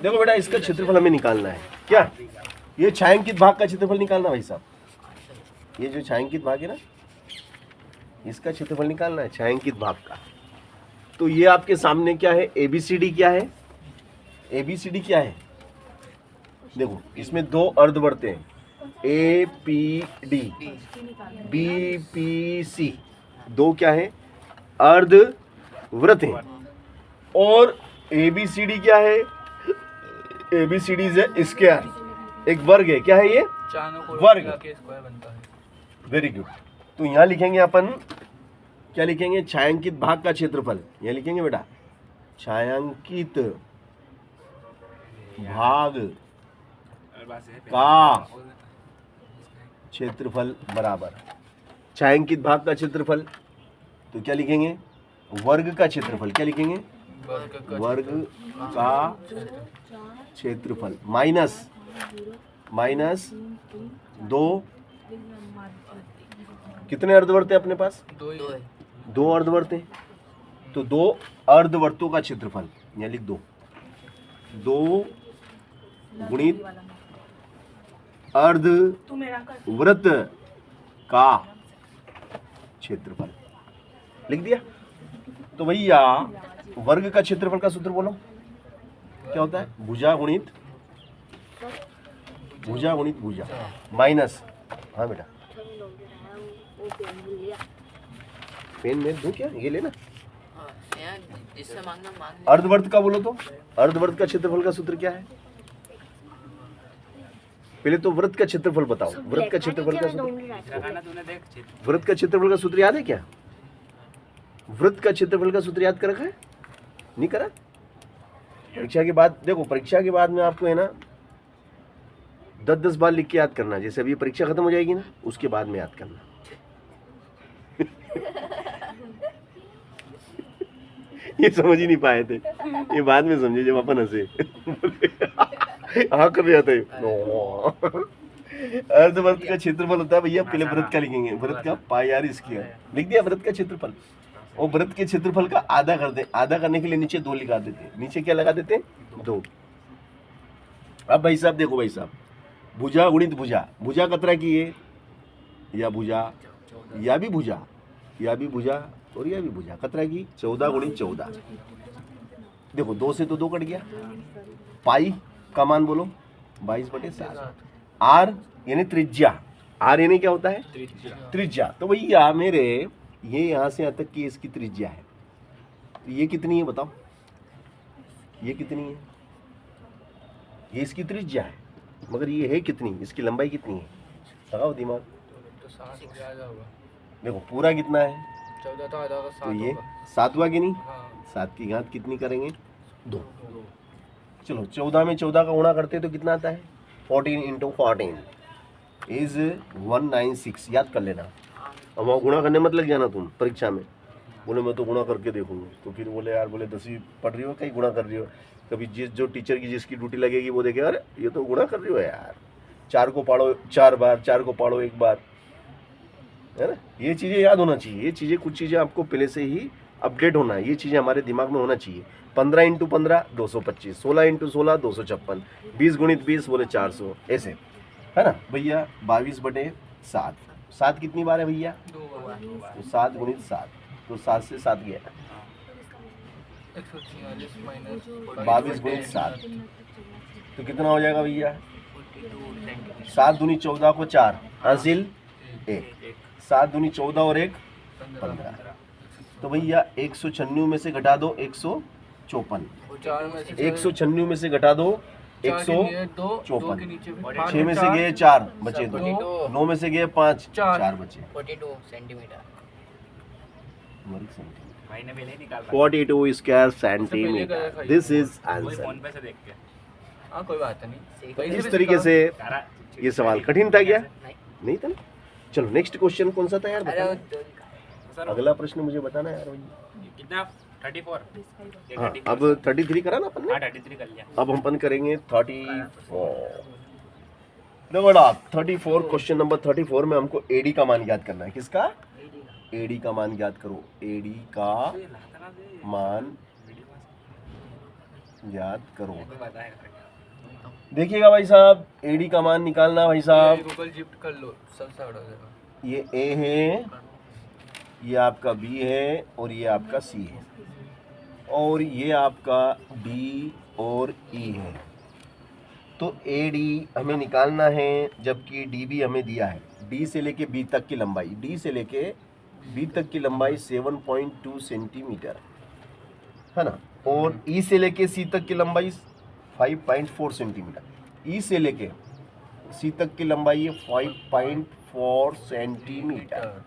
देखो बेटा, इसका क्षेत्रफल हमें निकालना है। क्या ये छायांकित भाग का क्षेत्रफल निकालना भाई साहब? ये जो छायांकित भाग है ना, इसका क्षेत्रफल निकालना है, छायांकित भाग का। तो ये आपके सामने क्या है, एबीसीडी क्या है? एबीसीडी क्या है? देखो इसमें दो अर्धवृत्त हैं, A P D, B P C, दो क्या है, अर्धवृत्त हैं। और एबीसीडी क्या है? एबीसीडी है स्क्वायर, एक वर्ग है। क्या है ये? वर्ग। Very good. तो यहाँ लिखेंगे अपन, क्या लिखेंगे? छायांकित भाग का क्षेत्रफल। यहाँ लिखेंगे बेटा, छायांकित भाग का क्षेत्रफल बराबर छायांकित भाग का क्षेत्रफल। तो क्या लिखेंगे? वर्ग का क्षेत्रफल। क्या लिखेंगे? वर्ग का क्षेत्रफल माइनस दो, कितने अर्धवृत्त है अपने पास? दो अर्धवृत्त है। तो दो अर्धवृत्तों का क्षेत्रफल यहाँ लिख दो, 2 गुणित अर्धवृत्त का क्षेत्रफल लिख दिया। तो भैया वर्ग का क्षेत्रफल का सूत्र बोलो, क्या होता है? भुजा गुणित भुजा माइनस, हाँ बेटा पेन में दो, क्या ये लेना। अर्धवृत्त का बोलो तो अर्धवृत्त का क्षेत्रफल का सूत्र क्या है? पहले तो वृत्त का क्षेत्रफल बताओ। वृत्त का क्षेत्रफल का सूत्र, वृत्त का क्षेत्रफल का सूत्र याद है क्या? वृत्त का क्षेत्रफल का सूत्र याद कर रखा है? नहीं करा? परीक्षा के बाद देखो, परीक्षा के बाद में आपको है ना 10-10 बार लिख के याद करना। जैसे अभी परीक्षा खत्म हो जाएगी ना, उसके बाद में याद करना। ये समझ ही नहीं पाए थे, ये बाद में समझे जब अपन हंसे। हाँ कर जाता है। अर्धवृत्त का क्षेत्रफल होता है भैया, पहले वृत्त का लिखेंगे, वृत्त का पाई आर स्क्वायर लिख दिया, वृत्त का क्षेत्रफल। और वृत्त के क्षेत्रफल का आधा कर दे, आधा करने के लिए नीचे 2 लगा देते, नीचे क्या लगा देते? 2। अब भाई साहब देखो भाई साहब, भुजा गुणित भुजा, भुजा कतरा की है, या भुजा या भी भुजा, या भी भुजा और या भी भुजा कतरा की 14 गुणित 14। देखो 2 से तो 2 कट गया। पाई का मान बोलो 22/7। आर यानी त्रिज्या, आर यानी क्या होता है? त्रिज्या। तो भैया मेरे ये यहाँ से यहाँ तक की इसकी त्रिज्या है, तो ये कितनी है बताओ? ये कितनी है? ये इसकी त्रिज्या है, मगर ये है कितनी? इसकी लंबाई कितनी है? लगाओ दिमाग। देखो पूरा कितना है? 14 तो ये 7 हुआ कि नहीं? 7 की घात कितनी करेंगे? 2। चलो 14 में 14 का गुणा करते तो कितना आता है? 14 × 14 इज 196। याद कर लेना। अब वहाँ गुणा करने मत लग जाना तुम परीक्षा में, बोले मैं तो गुणा करके देखूंगा, तो फिर बोले यार, बोले 10वीं पढ़ रही हो, कहीं गुणा कर रही हो। कभी जो टीचर की जिसकी ड्यूटी लगेगी वो देखे, अरे ये तो गुणा कर रही हो यार, 4 को पढ़ो 4 बार, 4 को पढ़ो 1 बार, है ना। ये चीज़ें याद होना चाहिए। ये चीज़ें, कुछ चीज़ें आपको पहले से ही अपडेट होना है, ये चीज़ें हमारे दिमाग में होना चाहिए। 15 × 15 225, 16 × 16 256, 20 गुणित 20 बोले 400, ऐसे है ना भैया। 22/7, 7 कितनी बार है भैया? 2 बार। तो 7 गुणित 7, तो 7 से 7 गया, 22 गुणित 7, तो कितना हो जाएगा भैया? 7 दूनी 14 को 4 हासिल 1, 7 दूनी 14 और 1 15। तो भैया 196 में से घटा दो 154, 196 में से घटा दो 154, 6 में से गए 4 बचे 2, 9 में से गए 5, 4 बचे 42 centimetre. 42 square centimetre. This is answer. कोई बात नहीं। इस तरीके से ये सवाल कठिन था क्या? नहीं था ना। चलो नेक्स्ट क्वेश्चन कौन सा था यार, बताना। अगला प्रश्न मुझे बताना यार भैया। कितना? 34। हाँ, अब 33 करा ना अपन ने? 33 कर लिया। अब हम अपन करेंगे 34। देखो बेटा 34, क्वेश्चन नंबर 34 में हमको एडी का मान याद करना है। किसका? एडी का मान याद करो। एडी का मान याद करो। कोई बताएगा देखिएगा भाई साहब, एडी का मान निकालना भाई साहब। गूगल शिफ्ट कर लो, सबसे बड़ा हो जाएगा। ये ए है, ये आपका बी है और ये आपका सी है और ये आपका डी और ई है। तो ए डी हमें निकालना है, जबकि डी बी हमें दिया है। डी से लेके बी तक की लंबाई, डी से लेके बी तक की लंबाई 7.2 सेंटीमीटर है ना, और ई से लेके सी तक की लंबाई 5.4 सेंटीमीटर। ई से लेके सी तक की लंबाई है 5.4 सेंटीमीटर।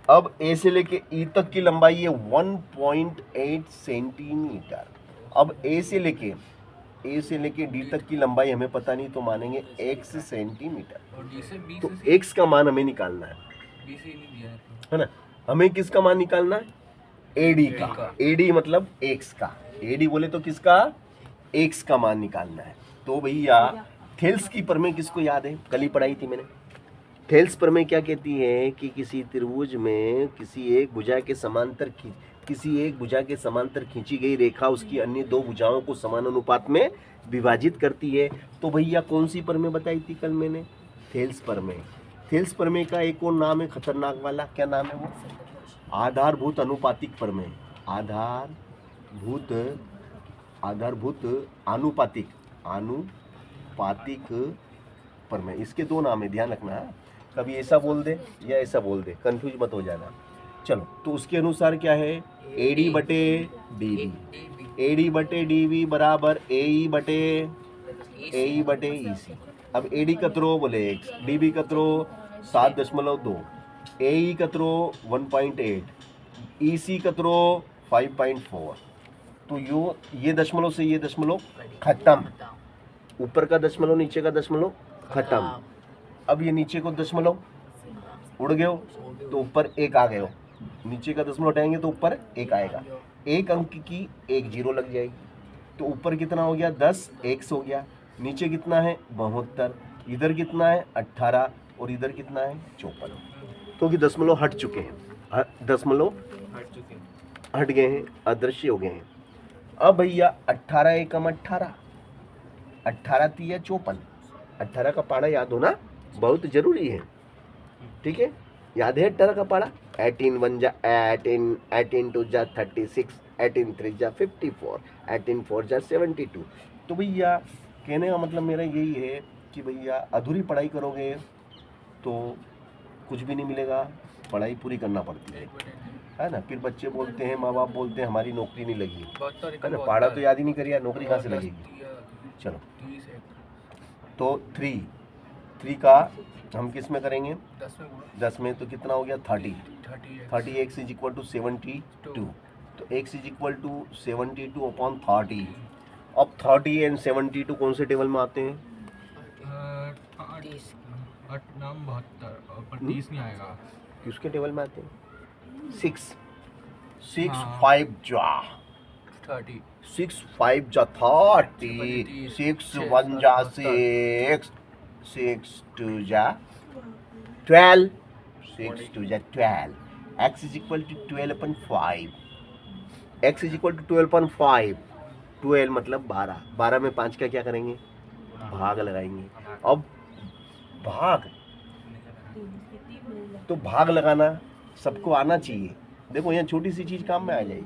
अब ए से लेके ई तक की लंबाई है 1.8 सेंटीमीटर। अब ए से लेके डी तक की लंबाई हमें पता नहीं, तो मानेंगे x सेंटीमीटर। और डी से बी तो से x का मान हमें निकालना है, बी से नहीं दिया है ना। हमें किसका मान निकालना है? AD का। AD मतलब x का। AD बोले तो किसका? x का मान निकालना है। तो भैया थेल्स की प्रमेय किसको याद है? कल ही पढ़ाई थी मैंने। थेल्स प्रमेय क्या कहती है कि किसी त्रिभुज में किसी एक भुजा के समांतर खींची गई रेखा उसकी अन्य दो भुजाओं को समान अनुपात में विभाजित करती है। तो भैया कौन सी प्रमेय बताई थी कल मैंने? थेल्स प्रमेय। थेल्स प्रमेय का एक और नाम है खतरनाक वाला, क्या नाम है वो? आधारभूत अनुपातिक प्रमेय। आधारभूत अनुपातिक प्रमेय। इसके दो नाम है, ध्यान रखना। कभी ऐसा बोल दे या ऐसा बोल दे, कंफ्यूज मत हो जाना। चलो, तो उसके अनुसार क्या है? AD बटे DB। AD बटे DB बराबर AE बटे EC। अब AD कतरो बोले x, DB कतरो 7.2, AE कतरो 1.8, EC कतरो 5.4। तो ये दशमलव से ये दशमलव खत्म, ऊपर का दशमलव नीचे का दशमलव खत्म। अब ये नीचे को दशमलव उड़ गए हो तो ऊपर एक आ गए हो, नीचे का दशमलव उठाएंगे तो ऊपर एक आएगा। एक अंक की एक जीरो लग जाएगी, तो ऊपर कितना हो गया? 10, x हो गया। नीचे कितना है? 72। इधर कितना है? 18 और इधर कितना है? 54। क्योंकि दशमलव हट चुके हैं, दशमलव हट गए हैं, अदृश्य हो गए हैं। अब भैया 18 एकम 18, 18 तिया 54। 18 का पाड़ा याद होना बहुत जरूरी है, ठीक है? याद है 18 का पाड़ा? 18 1 जा 18, 18 2 जा 36, 18 3 जा 54, 18 4 जा 72। तो भैया कहने का मतलब मेरा यही है कि भैया अधूरी पढ़ाई करोगे तो कुछ भी नहीं मिलेगा, पढ़ाई पूरी करना पड़ती है ना। फिर बच्चे बोलते हैं, माँ बाप बोलते हैं हमारी नौकरी नहीं लगी, है ना। पढ़ा तो याद ही नहीं करिए, नौकरी कहाँ से लगेगी? चलो, तो 3 का हम किस में करेंगे? 10 में। तो कितना हो गया? 30। 30x is equal to 72। तो x is equal to 72 upon 30। अब 30 एंड 72 कौन से टेबल में आते हैं? 30 नहीं आएगा। किसके टेबल में आते हैं? 6 5 जा 30, 6 5 जा 30, 6 1 जा 6, 6 2 जा 12, 6 2 जा 12। x is equal to 12/5। x is equal to 12/5। 12 मतलब 12। 12 में 5 का क्या करेंगे? भाग लगाएंगे। अब भाग, तो भाग लगाना सबको आना चाहिए। देखो यहाँ छोटी सी चीज काम में आ जाएगी।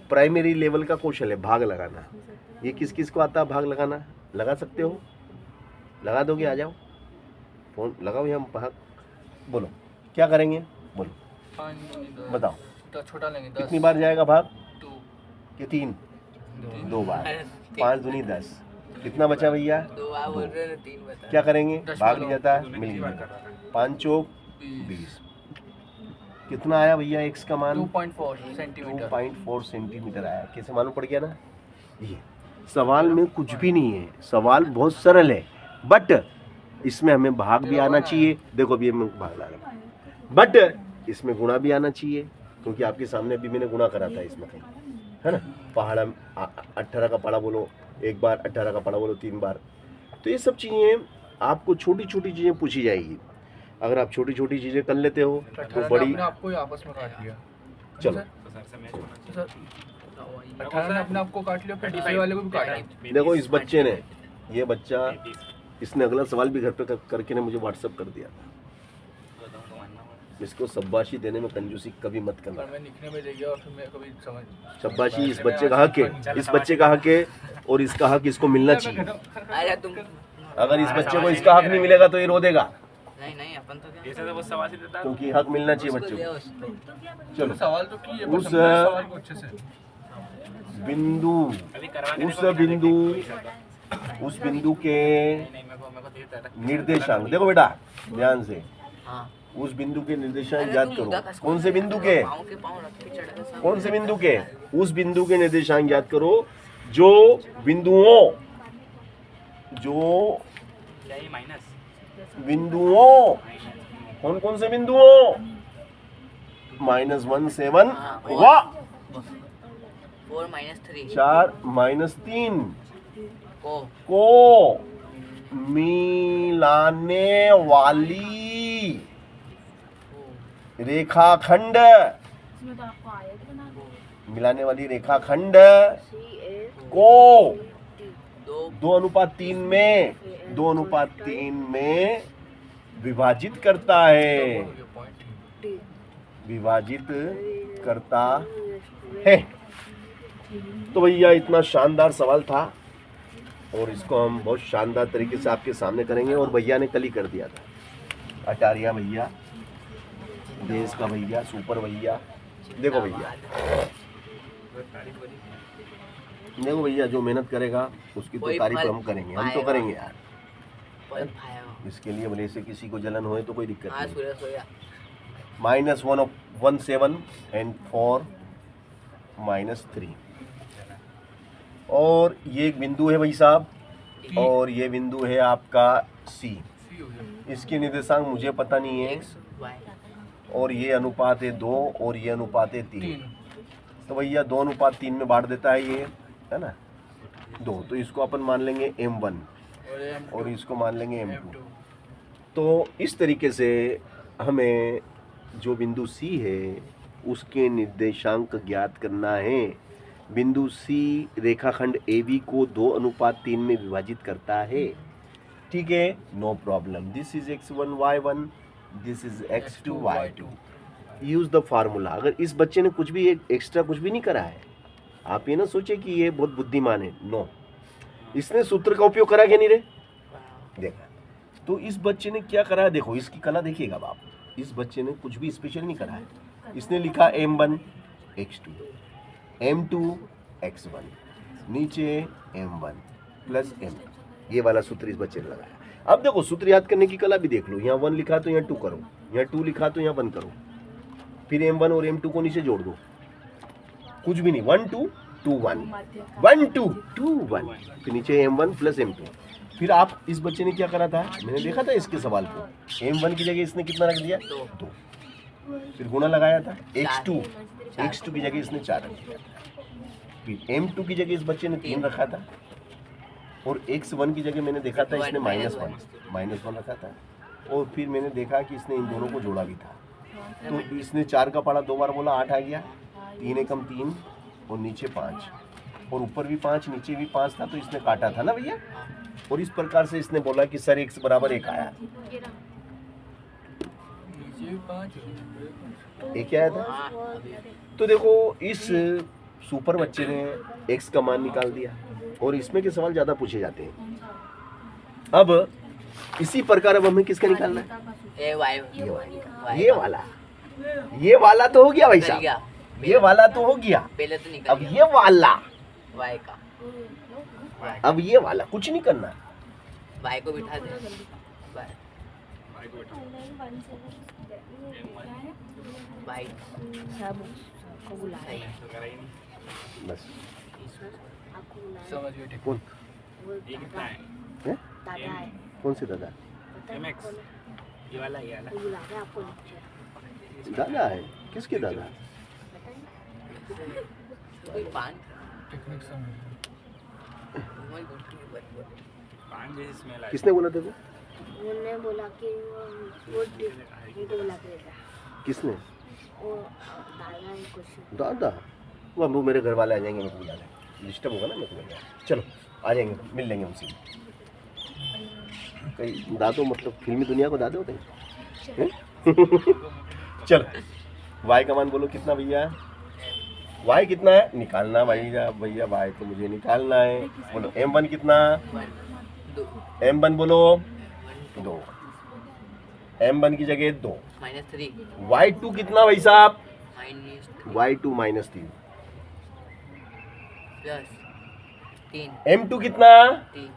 प्राइमरी लेवल का कौशल है भाग लगाना। ये किस किस को आता है भाग लगाना? लगा सकते हो? लगा दोगे? आ जाओ, फोन लगाओ, हम भाग बोलो क्या करेंगे? बोलो, 5 बताओ। तो छोटा लेंगे 10, कितनी बार जाएगा भाग? 2 कि 3? 2 बार। 5 दूनी 10। कितना बचा भैया? 2 बार बोल रहे हैं, 3 बता। क्या करेंगे? भाग लिया था, मिल गया। 5 चौक 20। कितना आया भैया x का मान? 2.4 सेंटीमीटर। 2.4 सेंटीमीटर आया। कैसे मालूम पड़ गया ना? ये सवाल में कुछ भी नहीं है, सवाल बहुत सरल है, बट इसमें हमें भाग भी आना चाहिए। देखो अभी मैं भाग ला रहा हूँ, बट इसमें गुणा भी आना चाहिए, क्योंकि आपके सामने अभी मैंने गुणा करा था इसमें, है ना। पहाड़ा 18 का पहाड़ा बोलो एक बार, 18 का पहाड़ा बोलो 3 बार। तो ये सब चीज़ें आपको छोटी छोटी चीज़ें पूछी जाएगी। अगर आप छोटी छोटी चीज़ें कर लेते हो तो बड़ी। आपको आपस में काट दिया। चलो सर 18 ने अपने आप को काट लिया, फिर दूसरे वाले को भी काटा। देखो इस बच्चे ने, ये बच्चा, इसने अगला सवाल भी घर पे करके ने मुझे व्हाट्सअप कर दिया था। इसको शाबाशी देने में कंजूसी कभी मत करना। पर मैं लिखने में दे गया और फिर मैं कभी समझ। शाबाशी इस बच्चे का हक है, इस बच्चे का हक है, और इसका हक इसको मिलना चाहिए। अरे तुम अगर इस बच्चे को इसका हक नहीं मिलेगा तो ये रो देगा, नहीं अपन तो क्या, ऐसा तो बस सवाल ही देता है। क्योंकि हक मिलना चाहिए बच्चे को। चलो सवाल तो की है, उस सवाल को अच्छे से बिंदु, अभी करवा के उस देखो, बिंदु, उस बिंदु के निर्देशांक, देखो बेटा ध्यान से, हाँ उस बिंदु के निर्देशांक याद करो। कौन से बिंदु के, कौन से बिंदु के, उस बिंदु के निर्देशांक याद करो जो बिंदुओं, जो माइनस बिंदुओं, कौन कौन से बिंदुओं, -1 7 वाह 4 -3 4 -3 को मिलाने वाली रेखाखंड, मिलाने वाली रेखाखंड को 2:3 में, 2:3 में विभाजित करता है, विभाजित करता है। तो भैया इतना शानदार सवाल था, और इसको हम बहुत शानदार तरीके से आपके सामने करेंगे। और भैया ने कल ही कर दिया था, अटारिया भैया, देश का भैया, सुपर भैया। देखो भैया, देखो भैया, जो मेहनत करेगा उसकी तो तारीफ हम करेंगे, हम तो करेंगे यार। इसके लिए भले से किसी को जलन होए तो कोई दिक्कत नहीं। -1 एंड 4 -3, और ये एक बिंदु है भाई साहब, और ये बिंदु है आपका सी। इसके निर्देशांक मुझे पता नहीं है, और ये अनुपात है 2 और ये अनुपात है 3। तो भैया 2:3 में बांट देता है ये, है ना, 2। तो इसको अपन मान लेंगे M1 और इसको मान लेंगे M2। तो इस तरीके से हमें जो बिंदु C है उसके निर्देशांक ज्ञात करना है। बिंदु C रेखाखंड AB को 2:3 में विभाजित करता है। ठीक है, no problem. This is x1 y1, this is x2 y2। Use the formula. अगर इस बच्चे ने कुछ भी एक्स्ट्रा कुछ भी नहीं करा है, आप ये ना सोचे कि ये बहुत बुद्धिमान है, नो। इसने सूत्र का उपयोग करा क्या नहीं रे, देखा। तो इस बच्चे ने क्या करा है, देखो इसकी कला देखिएगा आप। इस बच्चे ने कुछ भी स्पेशल नहीं करा है। इसने लिखा M1 x2, M2 x1, नीचे M1 प्लस M2, ये वाला सूत्र इस बच्चे ने लगाया। अब देखो सूत्र याद करने की कला भी देख लो। यहाँ 1 लिखा तो यहाँ 2 करो, यहाँ 2 लिखा तो यहाँ 1 करो, फिर M1 और M2 को नीचे जोड़ दो, कुछ भी नहीं, 1 2 2 1 1 2 2 1, फिर नीचे M1 प्लस M2। फिर आप इस बच्चे ने क्या करा था, मैंने देखा था इसके सवाल को, M1 की जगह इसने कितना रख दिया, 2। फिर गुणा लगाया था, x2 की जगह इसने 4 रख दिया। फिर M2 की जगह इस बच्चे ने 3 रखा था, और x1 की जगह मैंने देखा था इसने -1 रखा था। और फिर मैंने देखा कि इसने इन दोनों को जोड़ा भी था। तो इसने 4 का पढ़ा 2 बार बोला, 8 आ गया, 3 एकम 3 और नीचे 5, और ऊपर भी 5 नीचे भी 5 था, तो इसने काटा था ना भैया। और इस प्रकार से इसने बोला कि सर x बराबर 1 आया। एक क्या आया था। तो देखो इस सुपर बच्चे ने x का मान निकाल दिया, और इसमें के सवाल ज्यादा पूछे जाते हैं। अब इसी प्रकार अब हमें किसका निकालना है, ये वाला तो हो गया भाई साहब, ये वाला तो हो गया। पहले तो निकल अब ये वाला, y का, अब ये वाला कुछ नहीं करना, y को बिठा दे, y बस। समझ गए, ठीक। कौन है? कौन से दादा, MX ये वाला दादा है, किसके दादा? कोई पान पान जैसी स्मेल आई। किसने बोला तेरे को? उन्होंने बोला कि वो उनको बुला के देता किसने? वो दादा है कुछ दादा। वो मेरे घर वाले आ जाएंगे, मेरे को बुला लेंगे, डिस्टर्ब होगा ना मेरे को। चलो आ जाएंगे, मिल लेंगे उनसे। कहीं दादो मतलब फिल्मी दुनिया को दादो होते हैं। चलो y का मान बोलो कितना भैया, y कितना है निकालना भैया, भैया y तो मुझे निकालना है। बोलो m1 कितना, 1 2 m1 बोलो 1 2, m1 की जगह 2। -3 y2 कितना भाई साहब, -3 y2 -3। प्लस 3 m2 कितना, 3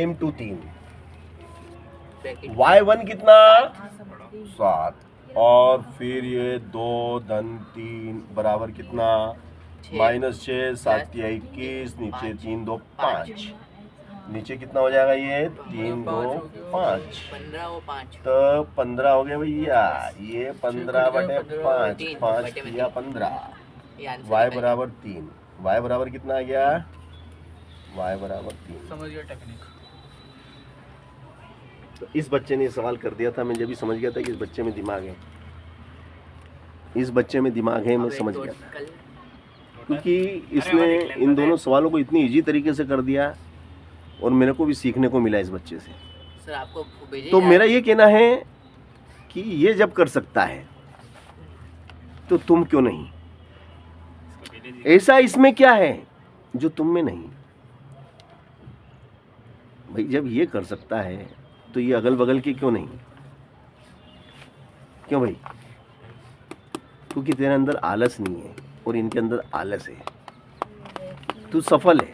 m2 3। ब्रैकेट y1 कितना 7, और फिर ये 2 धन 3 बराबर कितना, -6, 7 की 21, नीचे 3 2 5, नीचे कितना हो जाएगा ये 3 2 5, 15 वो 5 तो 15 हो गया भैया, ये 15 बटे 5, 5 किया 15, ये आंसर y निकल बराबर 3, y बराबर कितना आ गया, y बराबर 3। समझ गया टेक्निक। तो इस बच्चे ने सवाल कर दिया था, मैं जब भी समझ गया था कि इस बच्चे में दिमाग है, इस बच्चे में दिमाग है, मैं अब समझ एक गया था, टोटल क्योंकि इसने इन दोनों सवालों को इतनी इजी तरीके से कर दिया और मेरे को भी सीखने को मिला इस बच्चे से। सर आपको भेजे तो मेरा ये कहना है कि ये जब कर सकता है तो तुम क्यों नहीं, इसको भेजे जी। ऐसा इसमें क्या है जो तुम में नहीं। भाई जब ये कर सकता है तो ये अगल बगल के क्यों नहीं, क्यों भाई, क्योंकि तेरे अंदर आलस नहीं है और इनके अंदर आलस है, तू सफल है,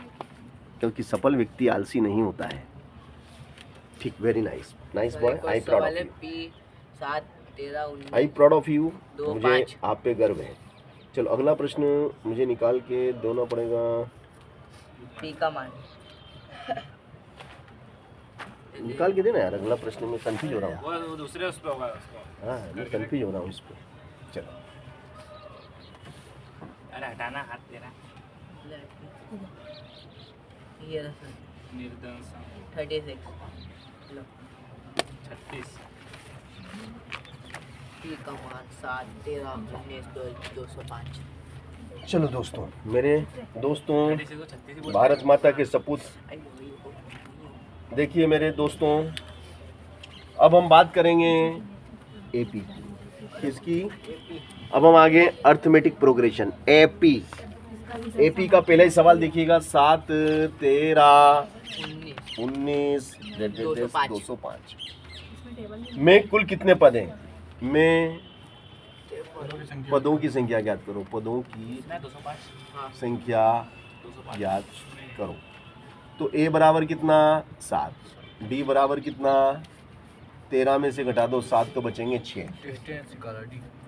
क्योंकि सफल व्यक्ति आलसी नहीं होता है। ठीक, very nice, nice boy, I proud of you, P 7 13 19 I proud of you, 2 मुझे 5 आप पे गर्व है। चलो अगला प्रश्न मुझे निकाल के देना पड़ेगा, P का मान निकाल के देना यार, अगला प्रश्न में कंफ्यूज हो रहा हूँ। वो दूसरे उस पे होगा उसको। हाँ मैं कंफ्यूज हो रहा हूँ इस पर। चलो अरे हटाना हाथ तेरा। ये रहा सर निर्दंश 36 लो 36। P का मान 7 13 19 205 चलो दोस्तों, मेरे दोस्तों, 36 को 36 ही बोल। भारत माता के सपूत, देखिए मेरे दोस्तों, अब हम बात करेंगे एपी किसकी, अब हम आगे अर्थमेटिक प्रोग्रेशन एपी। एपी का पहला ही सवाल देखिएगा, 7 13 19 205 में कुल कितने पद हैं, में पदों की संख्या ज्ञात करो, पदों की 205 संख्या ज्ञात करो। तो a बराबर कितना 7, d बराबर कितना 13 में से घटा दो 7 तो बचेंगे 6,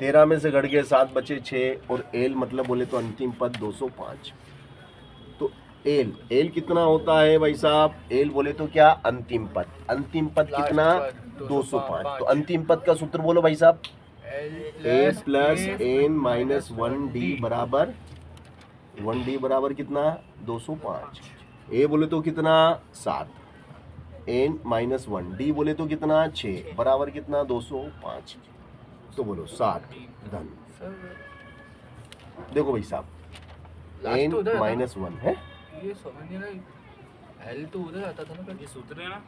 13 में से घट गए 7 बचे 6, और l मतलब बोले तो अंतिम पद 205। तो l कितना होता है भाई साहब, l बोले तो क्या अंतिम पद, अंतिम पद कितना 205। तो अंतिम पद का सूत्र बोलो भाई साहब, a plus n minus 1d बराबर 1d बराबर कितना 205। a बोले तो कितना 7, n माइनस 1, d बोले तो कितना 6 बराबर कितना 205। तो बोलो 7 धन, देखो भाई साहब n माइनस 1 है, ये समझ नहीं रहा, एल तो उधर आता था ना, ये सूत्र है ना,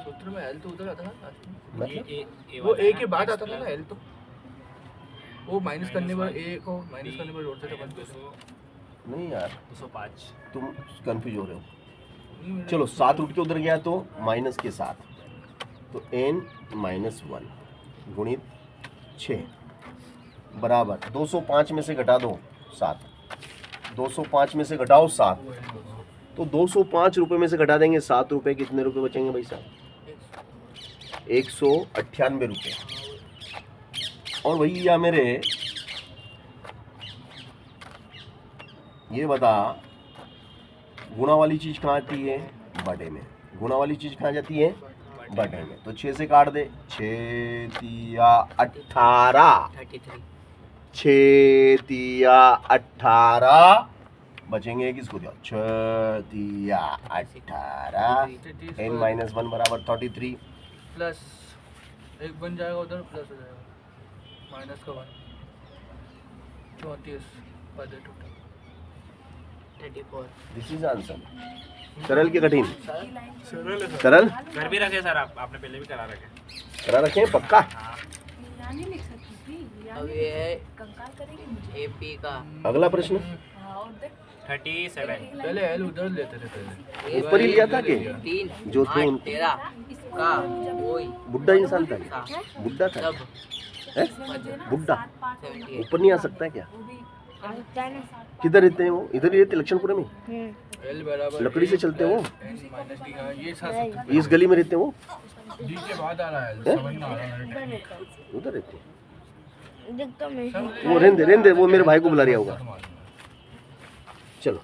सूत्र में एल तो उधर आता था लास्ट में, मतलब ये वो वाला ए है के ना, बाद x आता था ना एल, तो वो माइनस करने पर ए को माइनस करने पर जोड़ते थे अपन। 200 नहीं यार 205 तुम कंफ्यूज हो रहे हो। नहीं, मेरा- चलो 7 उठ के उधर गया तो माइनस के 7, तो n माइनस 1 गुणित 6 बराबर 205 में से घटा दो 7, 205 में से घटाओ 7, तो 205 रुपए में से घटा देंगे 7 रुपए, कितने रुपए बचेंगे भाई साहब 198 रुपए। और भैया मेरे ये बता, गुणा वाली चीज कहाँ आती है बटे में, गुणा वाली चीज कहाँ जाती है बटे में। तो 6 से काट दे, 6 तिया 18, 33 6 तिया 18 बचेंगे किसको दिया, 6 तिया 18, n माइनस 1 बराबर 33। प्लस एक बन जाएगा उधर, प्लस हो जाएगा माइनस का 1 34 पद है टोटल 34 दिस इज आंसर। सरल के कठिन? सरल है सर। सरल कर भी रखे सर, आपने पहले भी करा रखे। करा रखे हैं पक्का? अब ये है एपी का अगला प्रश्न 37। पहले एल उधर लेते थे पहले। ऊपर ही लिया था कि 3 जो थे 8 उनको? 13 का वही बुढ़ा इंसान था क्या? बुढ़ा था? सब हैं? बुढ़ा 78 ऊपर नहीं आ सकता है क्या? आता है ना। किधर रहते हैं वो? इधर ही रहते लक्षणपुरा में? एल बराबर लकड़ी से चलते हैं वो? n minus D. हाँ ये साथ इस गली में रहते हैं वो? डी के बाद आ रहा है, हैं? समझ ना आ रहा है। उधर रहते हैं देखता मैं। वो। रहने दे, वो मेरे भाई को बुला रहा होगा। चलो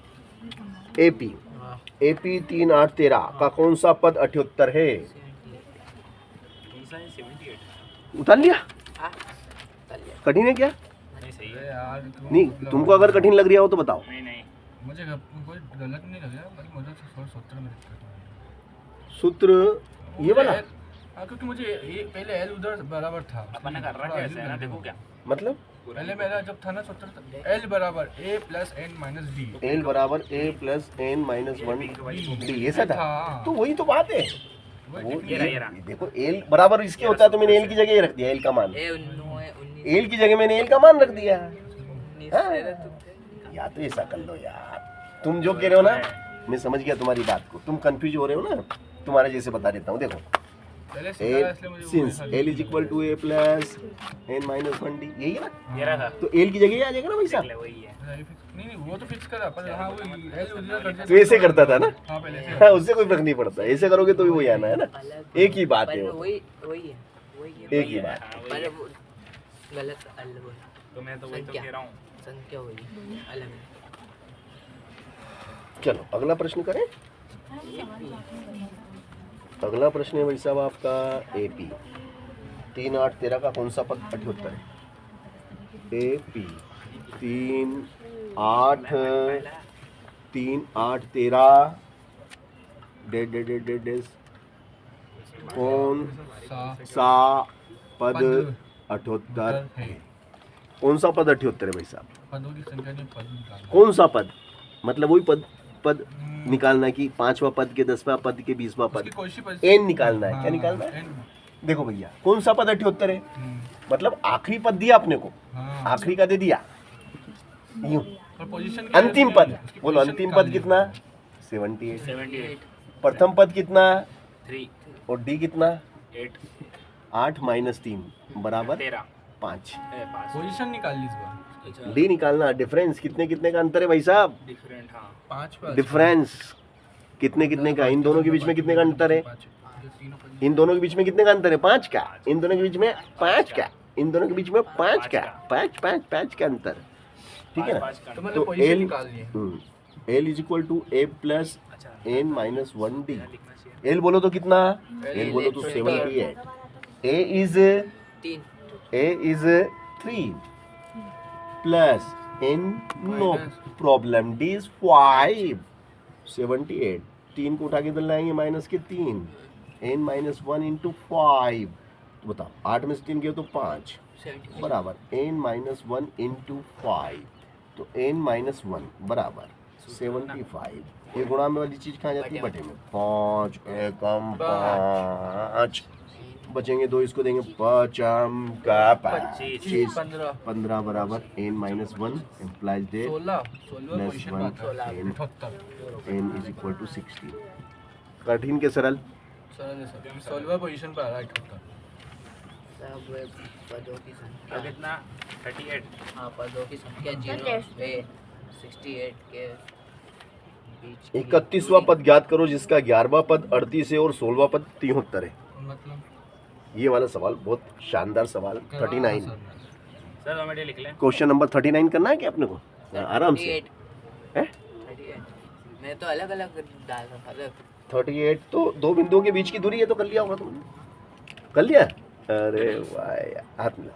एपी हाँ एपी 3 8 13 का कौन सा पद 78 है? कौन सा है? 78। उतार लिया? हाँ कर लिया। कठिन है क्या? नहीं सही अरे है। यार नहीं, तुमको अगर कठिन लग रहा हो तो बताओ। नहीं नहीं मुझे कोई गलत नहीं लग रहा, बल्कि मुझे 170 में दिक्कत है। सूत्र ये वाला हाँ क्योंकि मुझे ये पहले एल उधर बराबर था। अपन ने कर रखा है ऐसे है ना, देखो क्या मतलब पहले मेरा जब था ना 70 एल बराबर A plus N minus D. L बराबर A plus N minus 1 D, ऐसा था? हाँ। तो वही तो बात है। वही वो टेक्निक ये रहा, ये ये रहा। देखो एल बराबर इसके होता है तो मैंने एल की जगह ये रख दिया, एल का मान। ए 19 एल की जगह मैंने एल का मान रख दिया। 19 हाँ। या तो ऐसा कर लो यार, तुम जो कह रहे हो ना मैं समझ गया तुम्हारी बात को, तुम कंफ्यूज हो रहे हो ना, तुम्हारे जैसे बता देता हूँ। देखो पहले ए सीधा इसलिए मुझे since L is equal to A plus N minus 1 D, यही है ना? ये रहा तो एल की जगह ये आ जाएगा ना भाई देख साहब? ले, वही है। नहीं नहीं वो तो फिक्स करा पर हाँ वो एल उधर कर तो ऐसे करता था ना? हाँ पहले से हाँ, उससे कोई फर्क नहीं पड़ता, ऐसे करोगे तो भी वही आना है ना। अलग एक ही बात है पर वो। वही वही है एक ही बात। हाँ, वही पर है। वो गलत अलग बोला। तो मैं तो वही तो संख्या। कह रहा हूँ। संख्या वही अलग है। चलो अगला प्रश्न करें। अगला प्रश्न है भाई साहब आपका एपी 3 8 13 का कौन सा पद 78 है? AP 3 8 13 dead dead dead dead dead कौन सा पद 78 है? कौन सा पद 78 है भाई साहब? पदों की संख्या नहीं पद निकालना। कौन सा पद? मतलब वही पद निकालना है कि 5वां पद के 10वां पद के 20वां पद, उसकी कोई सी एन निकालना है। क्या निकालना है? देखो भैया कौन सा पद 78 है? मतलब आखिरी पद दिया अपने को, हाँ आखिरी का दे दिया यूं। और पोजीशन अंतिम पद बोलो, अंतिम पद कितना? 78। 78 प्रथम पद कितना? 3 और डी कितना? 8 8 माइनस 3 बराबर 13 5। 5 पोजीशन निकाल ली इस बार। डी निकालना, डिफरेंस कितने कितने का अंतर है भाई साहब? डिफरेंट। हाँ 5 डिफरेंस कितने कितने का? इन दोनों के बीच में कितने का अंतर है? इन दोनों के बीच में कितने का अंतर है? 5 का। इन दोनों के बीच में 5 का। इन दोनों के बीच में 5 का। 5 का अंतर, ठीक है ना? तो मैंने तो पोजीशन एल निकाल ली है। L is equal to A plus अच्छा एन माइनस 1 डी। लिखना चाहिए। एल बोलो तो कितना? L एल बोलो तो 70 है। A is 3 3 plus N no Minus. Problem, D is 5 78। 3 को उठा के इधर लाएंगे माइनस के 3, एन माइनस 1 इंटू 5। तो बताओ 8 में से 3 गए तो 5 बराबर एन माइनस 1 इंटू 5, तो एन माइनस 1 बराबर 75। ये गुणा में वाली चीज कहाँ जाती है? बटे में। 5 एकम 5 बचेंगे 2, इसको देंगे 5 का 25 15 बराबर N minus 1 implies the 16 plus position 1 में आता है। N 78 N is equal to 60। कठिन के सरल? सरल है सर। 16 पोजीशन पर आ रहा है 78। सब पदों की संख्या अब कितना? 38 हाँ पदों की संख्या 0 से 68 के बीच की 31वां पद ज्ञात करो जिसका 11वां पद 38 है और 16वां पद 73 है। मतलब ये वाला सवाल बहुत शानदार सवाल। 39 सर हमें लिख लें। क्वेश्चन नंबर 39 करना है क्या अपने को? आराम से 38 हैं? 38 मैं तो अलग अलग डाल रहा था। 38 तो 2 बिंदुओं के बीच की दूरी है, तो कर लिया होगा तुमने। कर लिया? अरे वाह यार, हाथ मिला।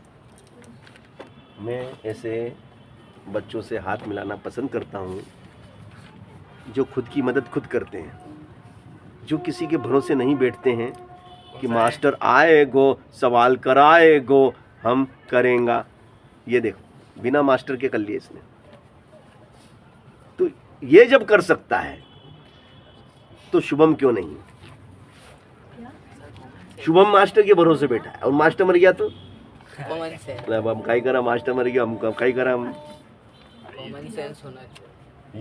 मैं ऐसे बच्चों से हाथ मिलाना पसंद करता हूँ जो खुद की मदद खुद करते हैं, जो किसी के भरोसे नहीं बैठते हैं कि मास्टर आएगो सवाल कराएगो हम करेंगा। ये देखो बिना मास्टर के कर लिए इसने। ये जब कर सकता है तो शुभम क्यों नहीं? शुभम मास्टर के भरोसे बैठा है और मास्टर मर गया तो कॉमन सेंस, मतलब हम काई करा, मास्टर मर गया, हम काई करा हम। कॉमन सेंस होना चाहिए।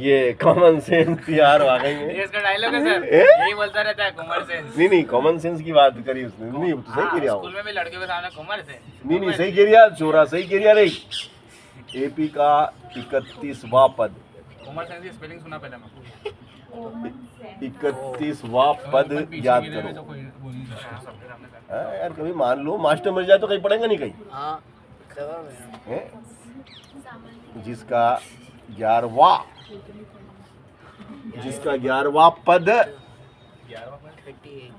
ये कॉमन सेंस यार वाकई में ये इसका डायलॉग है सर, ए? यही बोलता रहता है कॉमन सेंस। नहीं कॉमन सेंस की बात करी उसने। नहीं तो सही कह रहा हूँ। स्कूल में भी लड़कियों के सामने कॉमन सेंस। नहीं सही कह रहा छोरा, सही कह रहा रे। एपी का 31वां पद, कॉमन सेंस की स्पेलिंग सुना पहले मैं। 31वां पद याद करो। हाँ यार, कभी मान लो मास्टर मर जाए तो कहीं पढ़ेगा नहीं कहीं। हाँ, खबर में। हैं? जिसका 11वां पद 38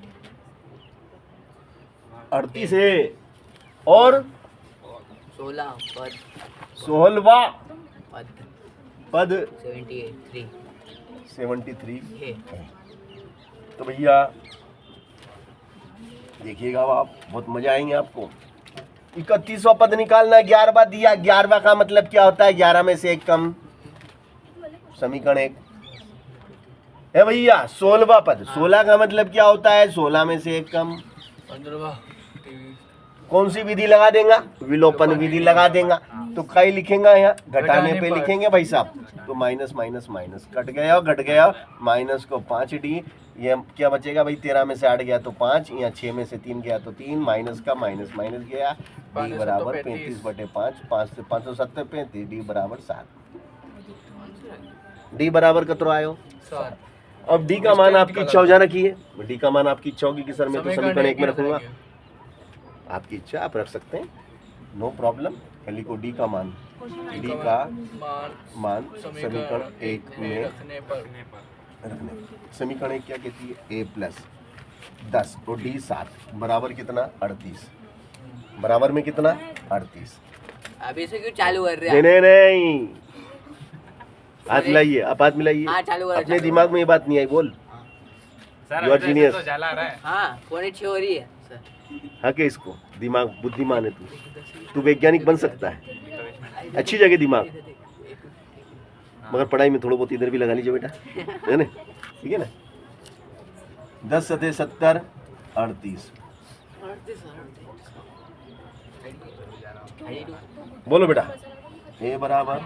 38 है और 16 पद 16वां पद पद 73 है। है। तो भैया देखिएगा आप, बहुत मजा आएंगे आपको। 31वां पद निकालना, 11वां दिया, 11वां का मतलब क्या होता है? 11 में से एक कम, समीकरण 1 है भैया। 16वां पद, 16 का मतलब क्या होता है? 16 में से एक कम। 15वां कौन सी विधि लगा देगा? विलोपन विधि लगा देगा। तो कई लिखेंगे यहाँ, घटाने पे लिखेंगे भाई साहब। तो माइनस माइनस माइनस घट गया, माइनस को 5d, ये क्या बचेगा भाई? 13 में से 8 गया तो 5, यहाँ 6 में से 3 गया तो 3, माइनस का माइनस माइनस गया, d बराबर 35/5, 5 से 570 35, d बराबर 7। d बराबर कतरो आयो? 7। अब d का मान आपकी इच्छा हो जा रखी है। d का मान आपकी इच्छा होगी कि सर मैं तो समीकरण 1 में रखूंगा। आपकी इच्छा, आप रख सकते हैं, नो प्रॉब्लम। कल को डी का मान, डी का मान समीकरण 1 में रखने पर रखने। समीकरण 1 क्या कहती है? a + 10 और d 7 बराबर कितना? 38। बराबर में कितना? 38। अभी से क्यों चालू कर रहे नहीं हैं? नहीं, हाथ मिलाइए, आप हाथ मिलाइए। हाँ, चालू करो, अपने चालू दिमाग में ये बात नहीं आई, बोल। सर You are अभी तो genius. तो जाला आ रहा है। हाँ, फोन अच्छी हो रही है सर। हाँ के इसको दिमाग, बुद्धिमान है तू वैज्ञानिक बन सकता है, अच्छी जगह दिमाग, मगर पढ़ाई में थोड़ा बहुत इधर भी लगा लीजिए बेटा, है ना? ठीक है ना? 10 सते 70 38। बोलो बेटा, ए बराबर,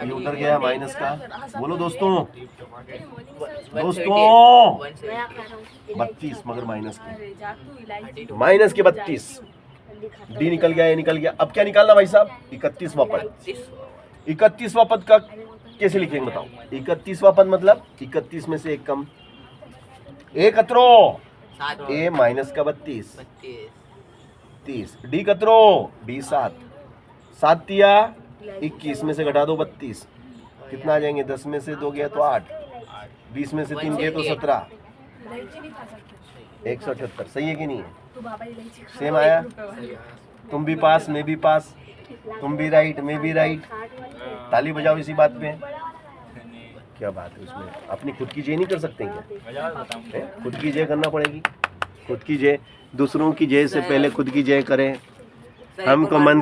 ये उधर गया माइनस का, बोलो दोस्तों, दोस्तों 32 मगर माइनस की, माइनस के 32, डी निकल गया, ये निकल गया। अब क्या निकालना भाई साहब? 31वां पद। 31वां पद का कैसे लिखेंगे बताओ? 31वां पद मतलब 31 में से एक कम, एक कतरो, ए माइनस का 32 30, डी कतरो, डी 7 7 दिया 21 में से घटा दो 32, कितना आ जाएंगे? 10 में से 2 गया तो 8, 20 में से 3 गए तो 17, 178। सही है कि नहीं है? सेम आया? तुम भी पास, मैं भी पास, तुम भी राइट, मैं भी राइट। ताली बजाओ इसी बात पे। क्या बात है उसमें? अपनी खुद की जय नहीं कर सकते क्या? खुद की जय करना पड़ेगी, खुद की जय। दूसरों की जय से पहले खुद की जय करें। हमको मन